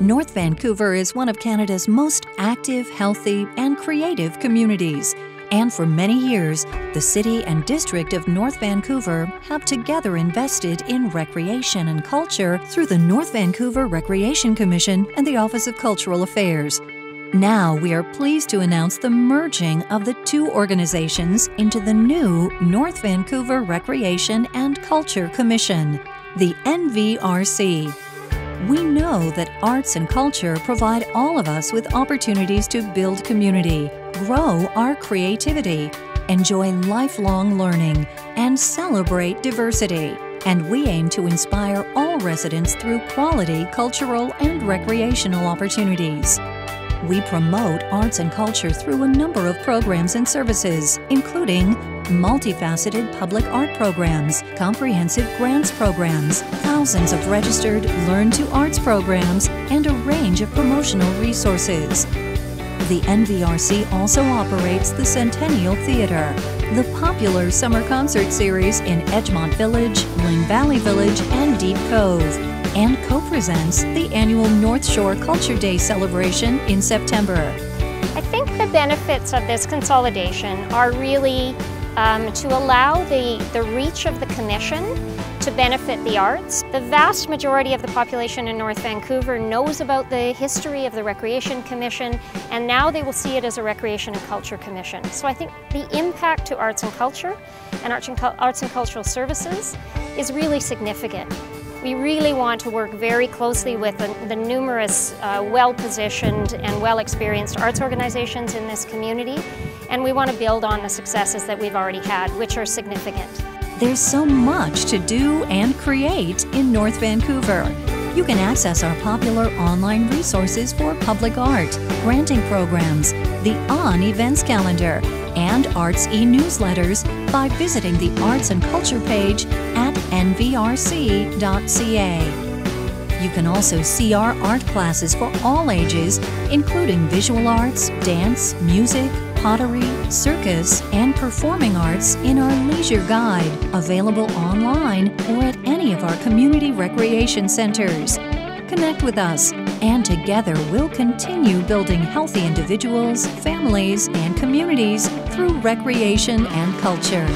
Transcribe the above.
North Vancouver is one of Canada's most active, healthy, and creative communities. And for many years, the City and District of North Vancouver have together invested in recreation and culture through the North Vancouver Recreation Commission and the Office of Cultural Affairs. Now we are pleased to announce the merging of the two organizations into the new North Vancouver Recreation and Culture Commission, the NVRC. We know that arts and culture provide all of us with opportunities to build community, grow our creativity, enjoy lifelong learning, and celebrate diversity. And we aim to inspire all residents through quality cultural and recreational opportunities. We promote arts and culture through a number of programs and services, including multifaceted public art programs, comprehensive grants programs, thousands of registered Learn to Arts programs, and a range of promotional resources. The NVRC also operates the Centennial Theatre, the popular summer concert series in Edgemont Village, Lynn Valley Village, and Deep Cove, and co-presents the annual North Shore Culture Day celebration in September. I think the benefits of this consolidation are really to allow the reach of the Commission to benefit the arts. The vast majority of the population in North Vancouver knows about the history of the Recreation Commission, and now they will see it as a Recreation and Culture Commission. So I think the impact to arts and culture and arts and cultural services is really significant. We really want to work very closely with the numerous well-positioned and well-experienced arts organizations in this community, and we want to build on the successes that we've already had, which are significant. There's so much to do and create in North Vancouver. You can access our popular online resources for public art, granting programs, the On events calendar, and arts e-newsletters by visiting the Arts and Culture page at nvrc.ca. You can also see our art classes for all ages, including visual arts, dance, music, pottery, circus, and performing arts in our leisure guide, available online or at any of our community recreation centers. Connect with us, and together we'll continue building healthy individuals, families, and communities through recreation and culture.